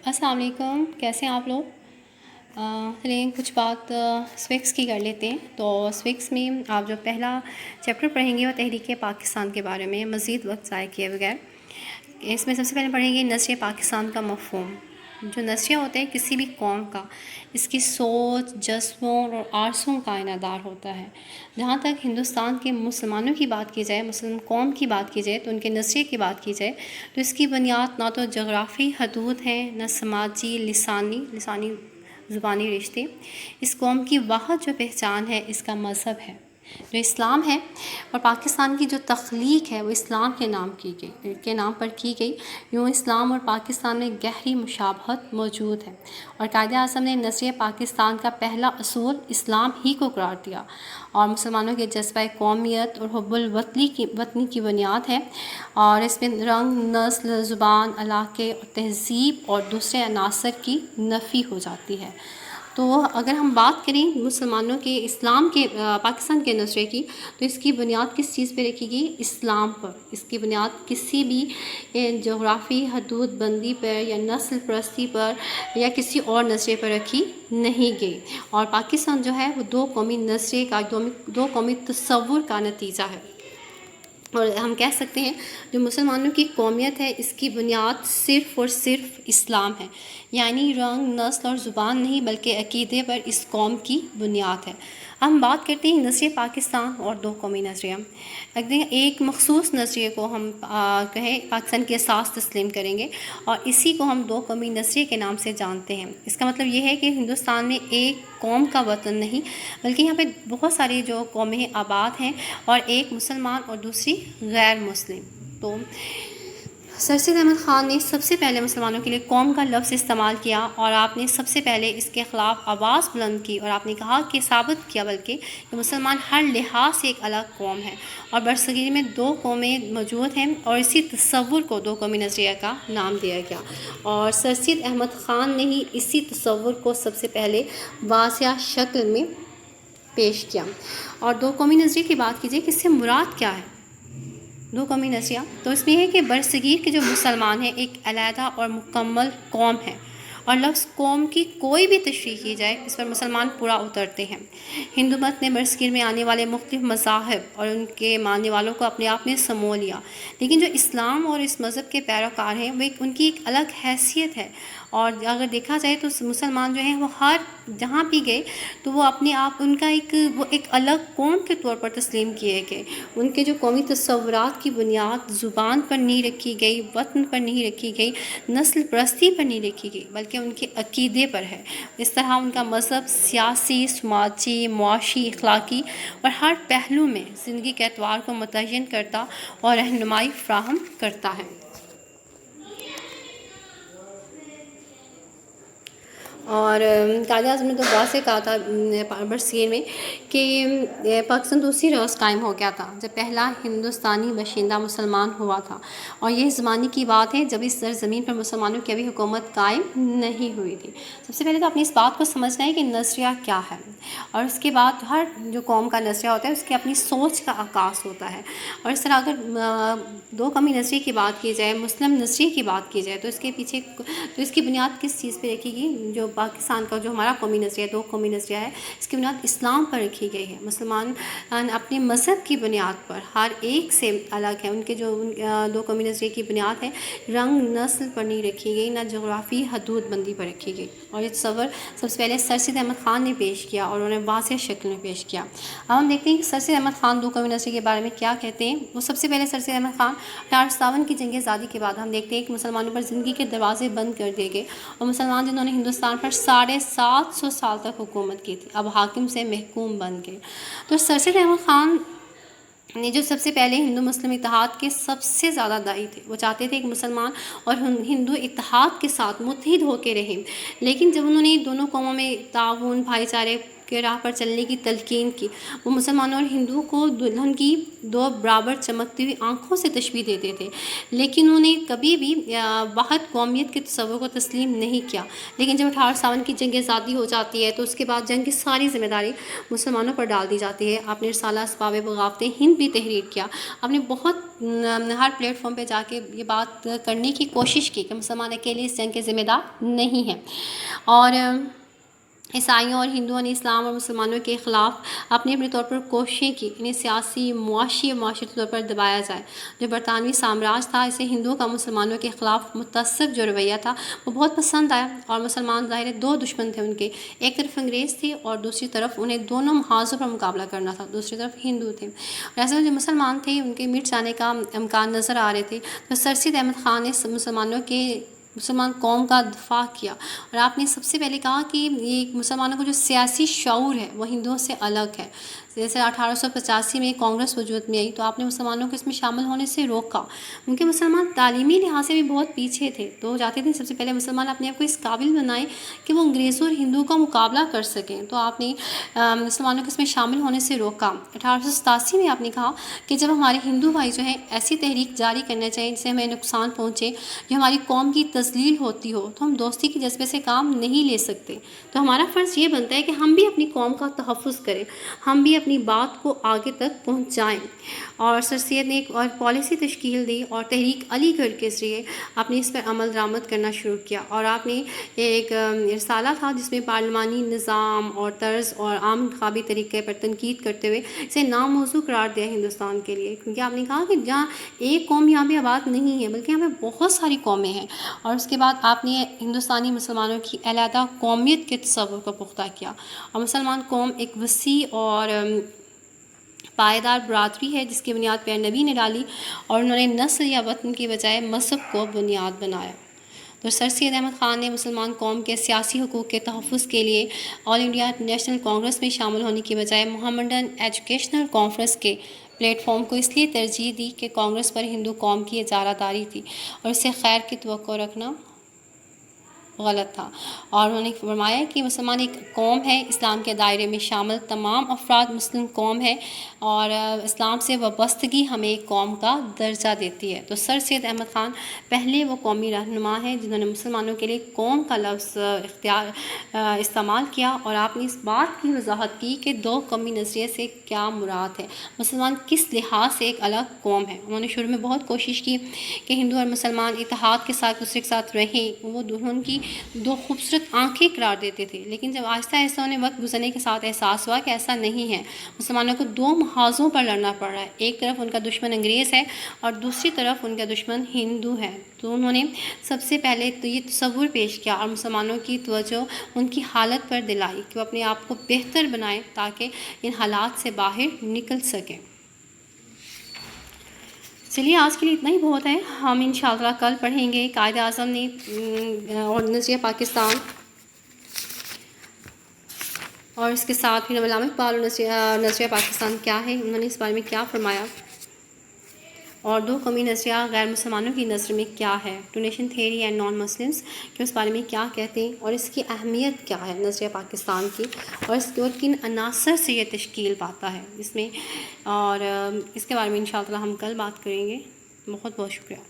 السلام علیکم، کیسے ہیں آپ لوگ؟ چلیے کچھ بات سویکس کی کر لیتے ہیں۔ تو سویکس میں آپ جو پہلا چیپٹر پڑھیں گے وہ تحریک پاکستان کے بارے میں، مزید وقت ضائع کیے بغیر اس میں سب سے پہلے پڑھیں گے نظریہ پاکستان کا مفہوم۔ جو نظریہ ہوتا ہے کسی بھی قوم کا، اس کی سوچ، جذبوں اور آرزوؤں کا آئینہ دار ہوتا ہے۔ جہاں تک ہندوستان کے مسلمانوں کی بات کی جائے، مسلم قوم کی بات کی جائے، تو ان کے نظریے کی بات کی جائے تو اس کی بنیاد نہ تو جغرافی حدود ہیں، نہ سماجی لسانی زبانی رشتے۔ اس قوم کی واحد جو پہچان ہے اس کا مذہب ہے جو اسلام ہے، اور پاکستان کی جو تخلیق ہے وہ اسلام کے نام پر کی گئی۔ یوں اسلام اور پاکستان میں گہری مشابہت موجود ہے، اور قائد اعظم نے نظریہ پاکستان کا پہلا اصول اسلام ہی کو قرار دیا، اور مسلمانوں کے جذبہ قومیت اور حب الوطنی کی بنیاد ہے، اور اس میں رنگ، نسل، زبان، علاقے اور تہذیب اور دوسرے عناصر کی نفی ہو جاتی ہے۔ تو اگر ہم بات کریں مسلمانوں کے اسلام کے پاکستان کے نظریے کی، تو اس کی بنیاد کس چیز پہ رکھی گئی؟ اسلام پر۔ اس کی بنیاد کسی بھی جغرافی حدود بندی پر یا نسل پرستی پر یا کسی اور نظریے پر رکھی نہیں گئی، اور پاکستان جو ہے وہ دو قومی نظریے کا، دو قومی تصور کا نتیجہ ہے۔ اور ہم کہہ سکتے ہیں جو مسلمانوں کی قومیت ہے اس کی بنیاد صرف اور صرف اسلام ہے، یعنی رنگ، نسل اور زبان نہیں بلکہ عقیدے پر اس قوم کی بنیاد ہے۔ ہم بات کرتے ہیں نظریہ پاکستان اور دو قومی نظریہ۔ ایک مخصوص نظریے کو ہم کہیں پاکستان کی اساس تسلیم کریں گے، اور اسی کو ہم دو قومی نظریے کے نام سے جانتے ہیں۔ اس کا مطلب یہ ہے کہ ہندوستان میں ایک قوم کا وطن نہیں بلکہ یہاں پہ بہت ساری جو قومیں آباد ہیں، اور ایک مسلمان اور دوسری غیر مسلم۔ تو سر سید احمد خان نے سب سے پہلے مسلمانوں کے لیے قوم کا لفظ استعمال کیا، اور آپ نے سب سے پہلے اس کے خلاف آواز بلند کی، اور آپ نے کہا کہ ثابت کیا بلکہ کہ مسلمان ہر لحاظ سے ایک الگ قوم ہے، اور برصغیر میں دو قومیں موجود ہیں، اور اسی تصور کو دو قومی نظریہ کا نام دیا گیا، اور سر سید احمد خان نے ہی اسی تصور کو سب سے پہلے واضح شکل میں پیش کیا۔ اور دو قومی نظریے کی بات کیجیے کہ اس سے مراد کیا ہے؟ دو قومی نظریہ تو اس میں ہے کہ برصغیر کے جو مسلمان ہیں ایک علیحدہ اور مکمل قوم ہے، اور لفظ قوم کی کوئی بھی تشریح کی جائے اس پر مسلمان پورا اترتے ہیں۔ ہندو مت نے برصغیر میں آنے والے مختلف مذاہب اور ان کے ماننے والوں کو اپنے آپ میں سمو لیا، لیکن جو اسلام اور اس مذہب کے پیروکار ہیں وہ ان کی ایک الگ حیثیت ہے، اور اگر دیکھا جائے تو مسلمان جو ہیں وہ ہر جہاں بھی گئے تو وہ اپنے آپ ان کا ایک الگ قوم کے طور پر تسلیم کیے گئے۔ ان کے جو قومی تصورات کی بنیاد زبان پر نہیں رکھی گئی، وطن پر نہیں رکھی گئی، نسل پرستی پر نہیں رکھی گئی، بلکہ ان کے عقیدے پر ہے۔ اس طرح ان کا مذہب سیاسی، سماجی، معاشی، اخلاقی اور ہر پہلو میں زندگی کے اعتبار کو متعین کرتا اور رہنمائی فراہم کرتا ہے۔ اور قائد اعظم نے تو واضح کہا تھا برصغیر میں کہ پاکستان تو اسی روز قائم ہو گیا تھا جب پہلا ہندوستانی باشندہ مسلمان ہوا تھا، اور یہ زمانے کی بات ہے جب اس سرزمین پر مسلمانوں کی ابھی حکومت قائم نہیں ہوئی تھی۔ سب سے پہلے تو اپنی اس بات کو سمجھنا ہے کہ نظریہ کیا ہے، اور اس کے بعد ہر جو قوم کا نظریہ ہوتا ہے اس کی اپنی سوچ کا عکاس ہوتا ہے۔ اور اس طرح اگر دو قومی نظریے کی بات کی جائے، مسلم نظریے کی بات کی جائے، تو اس کے پیچھے تو اس کی بنیاد کس چیز پہ رکھی گئی؟ جو پاکستان کا جو ہمارا قومی نظریہ دو قومی نظریہ ہے، اس کی بنیاد اسلام پر رکھی گئی ہے۔ مسلمان اپنے مذہب کی بنیاد پر ہر ایک سے الگ ہے۔ ان کے جو دو قومی نظریے کی بنیاد ہے رنگ، نسل پر نہیں رکھی گئی، نہ جغرافی حدود بندی پر رکھی گئی، اور یہ تصور سب سے پہلے سر سید احمد خان نے پیش کیا اور انہوں نے واضح شکل میں پیش کیا۔ اب ہم دیکھتے ہیں کہ سر سید احمد خان دو قومی نظریے کے بارے میں کیا کہتے ہیں۔ وہ سب سے پہلے سر سید احمد خان 1857 کی جنگ آزادی کے بعد ہم دیکھتے ہیں کہ مسلمانوں پر زندگی کے دروازے بند کر دیے گئے، اور مسلمان جنہوں نے ہندوستان پر 750 سال تک حکومت کی تھی اب حاکم سے محکوم بن گئے۔ تو سر سید احمد خان نے جو سب سے پہلے ہندو مسلم اتحاد کے سب سے زیادہ داعی تھے، وہ چاہتے تھے کہ مسلمان اور ہندو اتحاد کے ساتھ متحد ہو کے رہیں، لیکن جب انہوں نے دونوں قوموں میں تعاون، بھائی چارے کے راہ پر چلنے کی تلقین کی۔ وہ مسلمانوں اور ہندوؤں کو دلہن کی دو برابر چمکتی ہوئی آنکھوں سے تشبیہ دیتے تھے، لیکن انہوں نے کبھی بھی واحد قومیت کے تصور کو تسلیم نہیں کیا۔ لیکن جب 1857 کی جنگ آزادی ہو جاتی ہے تو اس کے بعد جنگ کی ساری ذمہ داری مسلمانوں پر ڈال دی جاتی ہے۔ آپ نے رسالہ اسباب بغاوت ہند بھی تحریر کیا۔ آپ نے بہت ہر پلیٹ فارم پہ جا کے یہ بات کرنے کی کوشش کی کہ مسلمان اکیلے اس جنگ کے ذمہ دار نہیں ہیں، اور عیسائیوں اور ہندوؤں نے اسلام اور مسلمانوں کے خلاف اپنے طور پر کوششیں کی انہیں سیاسی، معاشی اور معاشرتی طور پر دبایا جائے۔ جو برطانوی سامراج تھا، اسے ہندوؤں کا مسلمانوں کے خلاف متعصب جو رویہ تھا وہ بہت پسند آیا، اور مسلمان ظاہر دو دشمن تھے ان کے، ایک طرف انگریز تھے اور دوسری طرف انہیں دونوں محاذوں پر مقابلہ کرنا تھا، دوسری طرف ہندو تھے۔ اور ایسے جو مسلمان تھے ان کے مٹ جانے کا امکان نظر آ رہے تھے، تو سر سید احمد خان نے مسلمان قوم کا دفاع کیا، اور آپ نے سب سے پہلے کہا کہ یہ مسلمانوں کا جو سیاسی شعور ہے وہ ہندوؤں سے الگ ہے۔ جیسے 1885 میں کانگریس وجود میں آئی تو آپ نے مسلمانوں کو اس میں شامل ہونے سے روکا، کیونکہ مسلمان تعلیمی لحاظ سے بھی بہت پیچھے تھے، تو چاہتے تھے سب سے پہلے مسلمان اپنے آپ کو اس قابل بنائیں کہ وہ انگریزوں اور ہندوؤں کا مقابلہ کر سکیں، تو آپ نے مسلمانوں کو اس میں شامل ہونے سے روکا۔ 1887 میں آپ نے کہا کہ جب ہمارے ہندو بھائی جو ہیں ایسی تحریک جاری کرنا چاہیے جس سے ہمیں نقصان پہنچے، جو ہماری قوم کی تذلیل ہوتی ہو، تو ہم دوستی کے جذبے سے کام نہیں لے سکتے، تو ہمارا فرض یہ بنتا ہے کہ ہم بھی اپنی قوم کا تحفظ کریں، ہم بھی اپنی بات کو آگے تک پہنچائیں۔ اور سر سید نے ایک اور پالیسی تشکیل دی اور تحریک علی گڑھ کے ذریعے آپ نے اس پر عمل درآمد کرنا شروع کیا، اور آپ نے ایک رسالہ تھا جس میں پارلیمانی نظام اور طرز اور عام انتخابی طریقے پر تنقید کرتے ہوئے اسے ناموضوع قرار دیا ہندوستان کے لیے، کیونکہ آپ نے کہا کہ جہاں ایک قوم یہاں پہ آباد نہیں ہے بلکہ یہاں پہ بہت ساری قومیں ہیں، اور اس کے بعد آپ نے ہندوستانی مسلمانوں کی علیحدہ قومیت کے تصور کو پختہ کیا، اور مسلمان قوم ایک وسیع اور پائیدار برادری ہے جس کی بنیاد پیر نبی نے ڈالی، اور انہوں نے نسل یا وطن کی بجائے مذہب کو بنیاد بنایا۔ تو سر سید احمد خان نے مسلمان قوم کے سیاسی حقوق کے تحفظ کے لیے آل انڈیا نیشنل کانگریس میں شامل ہونے کی بجائے محمدن ایجوکیشنل کانفرنس کے پلیٹ فارم کو اس لیے ترجیح دی کہ کانگریس پر ہندو قوم کی اجارہ داری تھی اور اس سے خیر کی توقع رکھنا غلط تھا، اور انہوں نے فرمایا کہ مسلمان ایک قوم ہے، اسلام کے دائرے میں شامل تمام افراد مسلم قوم ہے، اور اسلام سے وابستگی ہمیں ایک قوم کا درجہ دیتی ہے۔ تو سر سید احمد خان پہلے وہ قومی رہنما ہیں جنہوں نے مسلمانوں کے لیے قوم کا لفظ استعمال کیا، اور آپ نے اس بات کی وضاحت کی کہ دو قومی نظریے سے کیا مراد ہے، مسلمان کس لحاظ سے ایک الگ قوم ہے۔ انہوں نے شروع میں بہت کوشش کی کہ ہندو اور مسلمان اتحاد کے ساتھ دوسرے کے ساتھ رہیں، وہ دونوں کی دو خوبصورت آنکھیں قرار دیتے تھے، لیکن جب آہستہ آہستہ انہیں وقت گزرنے کے ساتھ احساس ہوا کہ ایسا نہیں ہے، مسلمانوں کو دو محاذوں پر لڑنا پڑ رہا ہے، ایک طرف ان کا دشمن انگریز ہے اور دوسری طرف ان کا دشمن ہندو ہے، تو انہوں نے سب سے پہلے تو یہ تصور پیش کیا اور مسلمانوں کی توجہ ان کی حالت پر دلائی کہ وہ اپنے آپ کو بہتر بنائیں تاکہ ان حالات سے باہر نکل سکیں۔ چلیے آج کے لیے اتنا ہی بہت ہے، ہم انشاءاللہ کل پڑھیں گے قائد اعظم نے اور نظریہ پاکستان، اور اس کے ساتھ ہی علامہ اقبال نظریہ پاکستان کیا ہے، انہوں نے اس بارے میں کیا فرمایا، اور دو قومی نظریہ غیر مسلمانوں کی نظر میں کیا ہے، two nation theory and non Muslims کہ اس بارے میں کیا کہتے ہیں، اور اس کی اہمیت کیا ہے نظریہ پاکستان کی، اور اس کے کن عناصر سے یہ تشکیل پاتا ہے اس میں، اور اس کے بارے میں انشاءاللہ ہم کل بات کریں گے۔ بہت بہت شکریہ۔